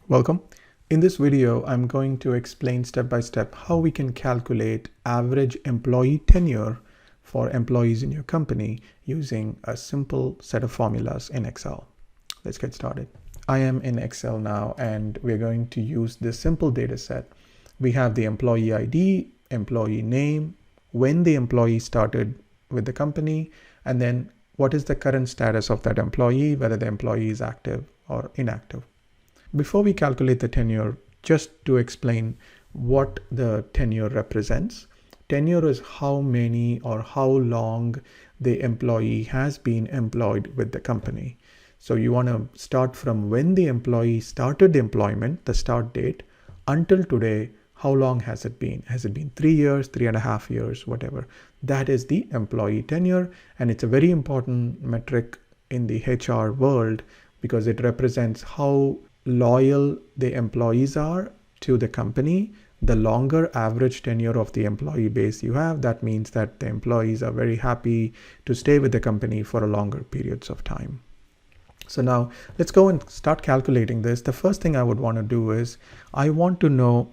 Welcome. In this video, I'm going to explain step by step how we can calculate average employee tenure for employees in your company using a simple set of formulas in Excel. Let's get started. I am in Excel now, and we're going to use this simple data set. We have the employee ID, employee name, when the employee started with the company, and then what is the current status of that employee, whether the employee is active or inactive. Before we calculate the tenure, just to explain what the tenure represents. Tenure is how many or how long the employee has been employed with the company. So you want to start from when the employee started employment, the start date, until today. How long has it been? Has it been 3 years, 3.5 years, whatever? That is the employee tenure, and it's a very important metric in the HR world because it represents how loyal the employees are to the company. The longer average tenure of the employee base you have, that means that the employees are very happy to stay with the company for a longer periods of time. So now let's go and start calculating this. The first thing I would want to do is I want to know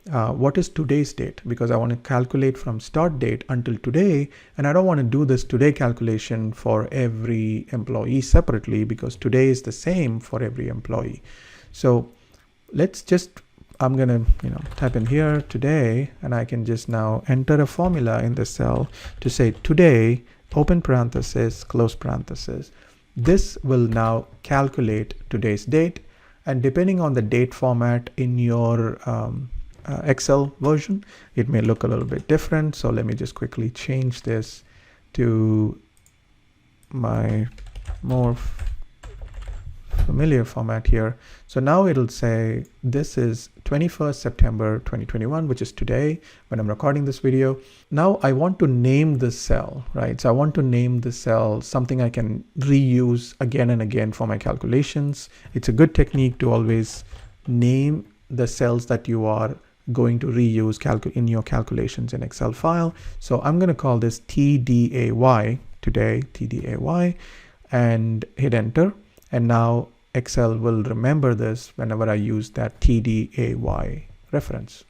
what is today's date, because I want to calculate from start date until today, and I don't want to do this today calculation for every employee separately because today is the same for every employee. So let's just, I'm going to type in here today, and I can just now enter a formula in the cell to say today, open parenthesis, close parenthesis. This will now calculate today's date, and depending on the date format in your Excel version, it may look a little bit different. So let me just quickly change this to my more familiar format here. So now it'll say this is 21st September 2021, which is today when I'm recording this video. Now I want to name this cell, right? So I want to name the cell something I can reuse again and again for my calculations. It's a good technique to always name the cells that you are going to reuse in your calculations in Excel file. So I'm going to call this TDAY, today, TDAY, and hit enter. And now Excel will remember this whenever I use that TDAY reference.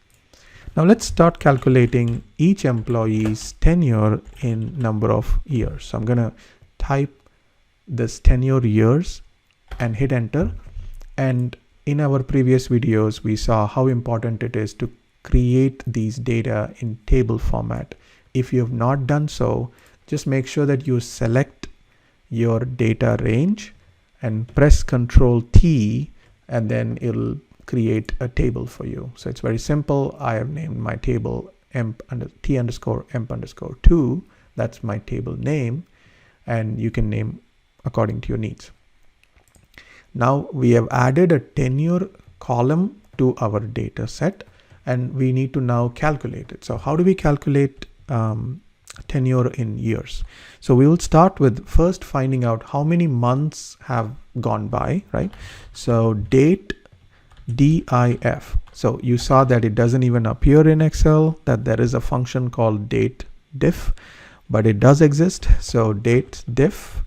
Now let's start calculating each employee's tenure in number of years. So I'm going to type this tenure years and hit enter. And in our previous videos, we saw how important it is to create these data in table format. If you have not done so, just make sure that you select your data range and press Ctrl T, and then it'll create a table for you. So it's very simple. I have named my table T_emp_2. That's my table name, and you can name according to your needs. Now we have added a tenure column to our data set, and we need to now calculate it. So how do we calculate tenure in years? So we will start with first finding out how many months have gone by, right? So date DIF. So you saw that it doesn't even appear in Excel that there is a function called DATEDIF, but it does exist. So DATEDIF,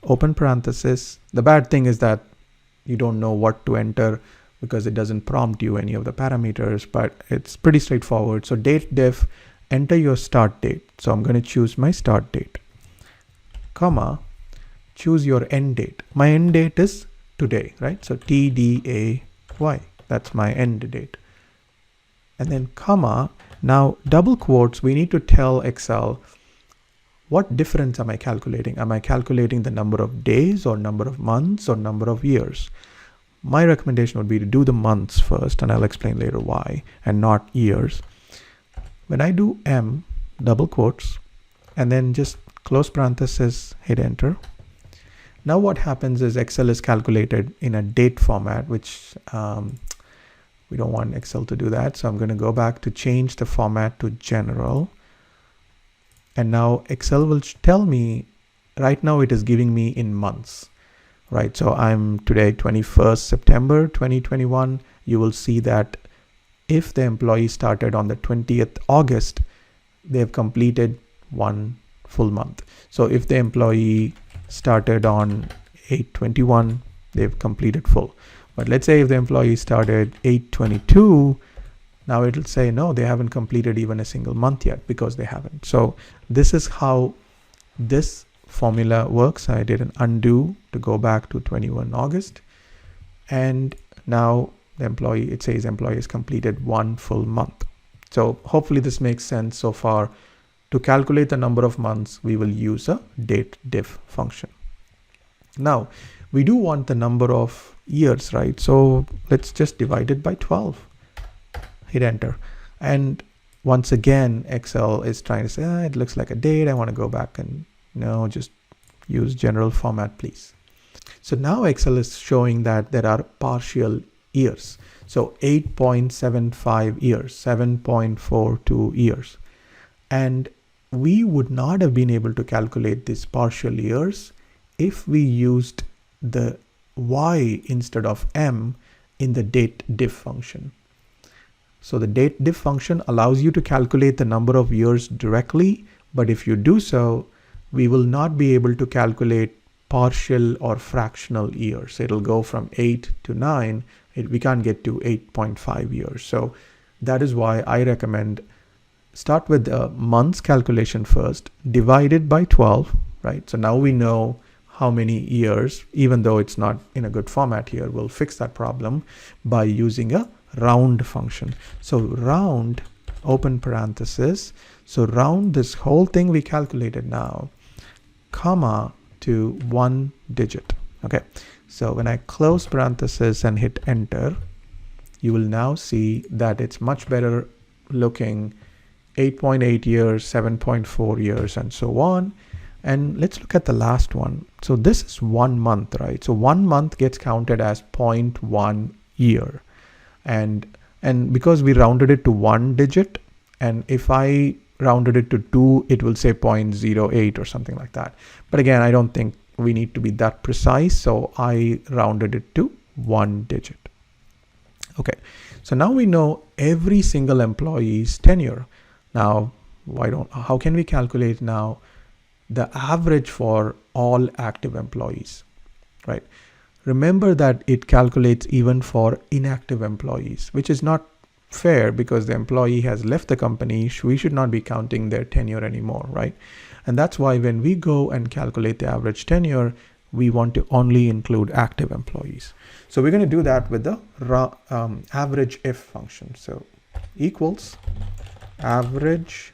open parenthesis. The bad thing is that you don't know what to enter because it doesn't prompt you any of the parameters, but it's pretty straightforward. So DATEDIF, enter your start date. So I'm going to choose my start date, comma, choose your end date. My end date is today, right? So TDAY, that's my end date. And then comma, now double quotes, we need to tell Excel what difference am I calculating? Am I calculating the number of days or number of months or number of years? My recommendation would be to do the months first, and I'll explain later why, and not years. When I do M, double quotes, and then just close parenthesis, hit enter. Now what happens is Excel is calculated in a date format, which we don't want Excel to do that. So I'm going to go back to change the format to general. And now Excel will tell me, right now it is giving me in months, right? So I'm today 21st September 2021. You will see that if the employee started on the 20th August, they have completed one full month. So if the employee started on 8/21, they've completed full. But let's say if the employee started 8/22, now it'll say, no, they haven't completed even a single month yet because they haven't. So this is how this formula works. I did an undo to go back to 21 August. And now the employee, it says employee has completed 1 full month. So hopefully this makes sense so far. To calculate the number of months, we will use a DATEDIF function. Now, we do want the number of years, right? So let's just divide it by 12. Hit enter. And once again, Excel is trying to say, it looks like a date. I want to go back and no, just use general format, please. So now Excel is showing that there are partial years. So 8.75 years, 7.42 years. And we would not have been able to calculate these partial years if we used the Y instead of M in the DATEDIF function. So the DATEDIF function allows you to calculate the number of years directly, but if you do so, we will not be able to calculate partial or fractional years. It'll go from 8 to 9. We can't get to 8.5 years. So that is why I recommend start with the months calculation first, divided by 12, right? So now we know how many years, even though it's not in a good format here. We'll fix that problem by using a round function. So round, open parenthesis. So round this whole thing we calculated now, comma, to 1 digit. Okay. So when I close parenthesis and hit enter, you will now see that it's much better looking 8.8 years, 7.4 years, and so on. And let's look at the last one. So this is 1 month, right? So 1 month gets counted as 0.1 year. And because we rounded it to 1 digit, and if I rounded it to 2, it will say 0.08 or something like that. But again, I don't think we need to be that precise. So I rounded it to 1 digit. Okay. So now we know every single employee's tenure. Now, how can we calculate now the average for all active employees, right? Remember that it calculates even for inactive employees, which is not fair because the employee has left the company. We should not be counting their tenure anymore, right? And that's why when we go and calculate the average tenure, we want to only include active employees. So we're going to do that with the AVERAGEIF function. So equals AVERAGEIF,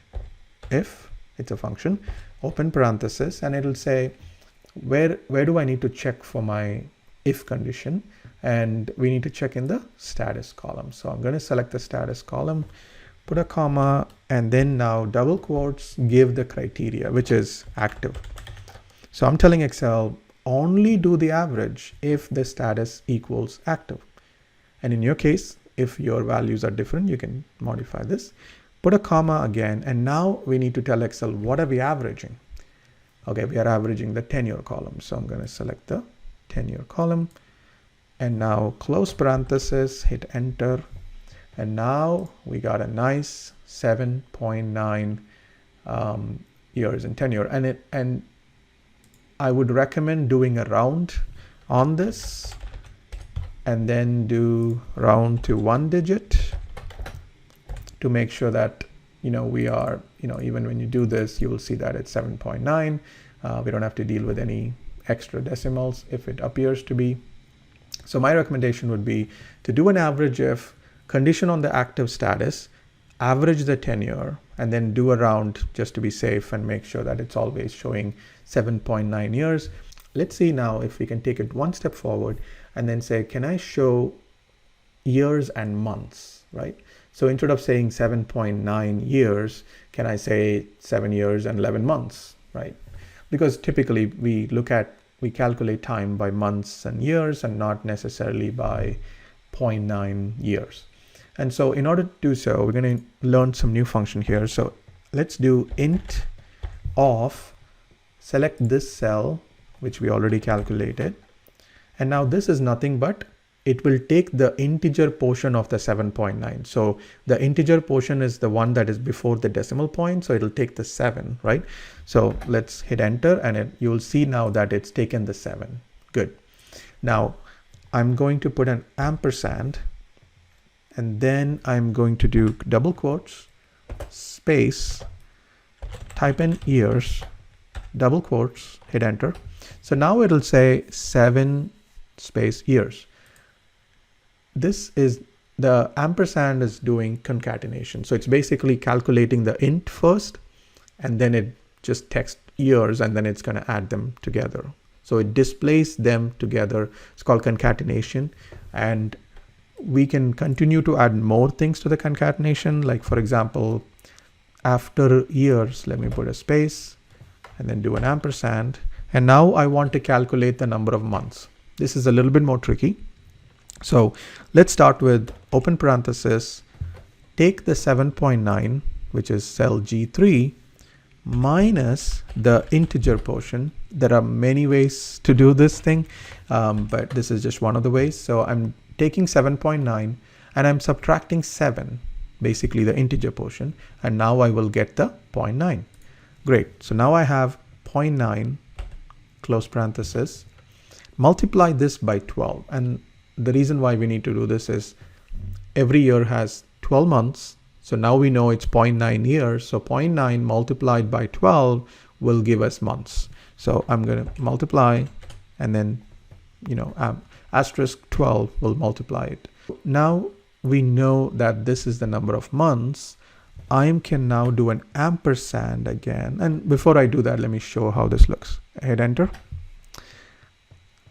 it's a function, open parenthesis, and it'll say, where do I need to check for my if condition? And we need to check in the status column. So I'm going to select the status column, put a comma, and then now double quotes, give the criteria, which is active. So I'm telling Excel, only do the average if the status equals active. And in your case, if your values are different, you can modify this. Put a comma again, and now we need to tell Excel, what are we averaging? Okay, we are averaging the tenure column. So I'm going to select the tenure column, and now close parenthesis, hit enter. And now we got a nice 7.9 years in tenure. And I would recommend doing a round on this, and then do round to 1 digit to make sure that, we are, even when you do this, you will see that it's 7.9. We don't have to deal with any extra decimals if it appears to be. So my recommendation would be to do an average if, condition on the active status, average the tenure, and then do a round just to be safe and make sure that it's always showing 7.9 years. Let's see now if we can take it one step forward and then say, can I show years and months, right? So instead of saying 7.9 years, can I say 7 years and 11 months, right? Because typically we calculate time by months and years and not necessarily by 0.9 years. And so in order to do so, we're going to learn some new function here. So let's do int of, select this cell, which we already calculated. And now this is nothing but it will take the integer portion of the 7.9. So the integer portion is the one that is before the decimal point. So it'll take the 7, right? So let's hit enter, and you will see now that it's taken the 7. Good. Now I'm going to put an ampersand, and then I'm going to do double quotes, space, type in years, double quotes, hit enter. So now it'll say 7 space years. This is the ampersand is doing concatenation. So it's basically calculating the int first, and then it just text years, and then it's going to add them together. So it displays them together. It's called concatenation. And we can continue to add more things to the concatenation. Like for example, after years, let me put a space and then do an ampersand. And now I want to calculate the number of months. This is a little bit more tricky. So let's start with open parenthesis, take the 7.9, which is cell G3, minus the integer portion. There are many ways to do this thing, but this is just one of the ways. So I'm taking 7.9 and I'm subtracting 7, basically the integer portion, and now I will get the 0.9. Great. So now I have 0.9, close parenthesis, multiply this by 12. And the reason why we need to do this is every year has 12 months. So now we know it's 0.9 years. So 0.9 multiplied by 12 will give us months. So I'm going to multiply, and then, asterisk 12 will multiply it. Now we know that this is the number of months. I can now do an ampersand again. And before I do that, let me show how this looks. Hit enter.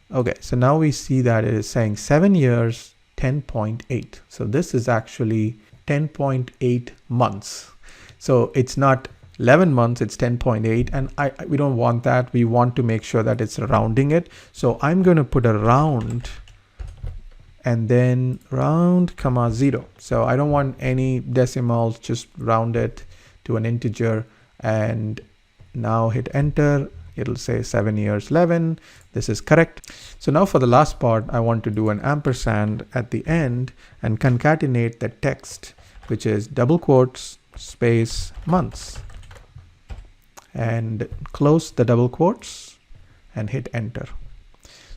Okay, so now we see that it is saying 7 years, 10.8. So this is actually 10.8 months. So it's not 11 months, it's 10.8. And we don't want that. We want to make sure that it's rounding it. So I'm going to put a round and then round, 0. So I don't want any decimals, just round it to an integer. And now hit enter. It'll say 7 years, 11. This is correct. So now for the last part, I want to do an ampersand at the end and concatenate the text, which is double quotes, space, months. And close the double quotes and hit enter.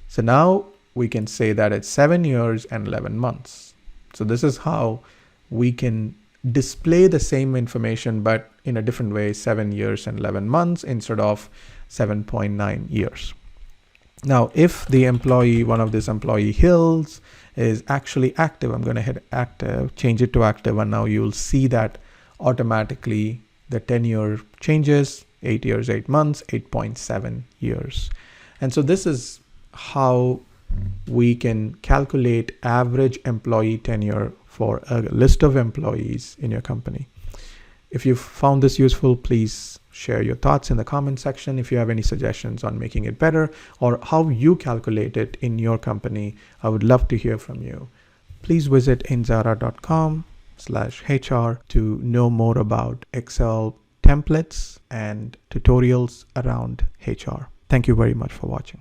So now we can say that it's 7 years and 11 months. So this is how we can display the same information, but in a different way, 7 years and 11 months instead of 7.9 years. Now, if the employee, one of this employee Hills, is actually active, I'm going to hit active, change it to active, and now you'll see that automatically the tenure changes, 8 years, 8 months, 8.7 years. And so this is how we can calculate average employee tenure for a list of employees in your company. If you found this useful, please share your thoughts in the comment section. If you have any suggestions on making it better or how you calculate it in your company, I would love to hear from you. Please visit inzara.com/HR to know more about Excel templates and tutorials around HR. Thank you very much for watching.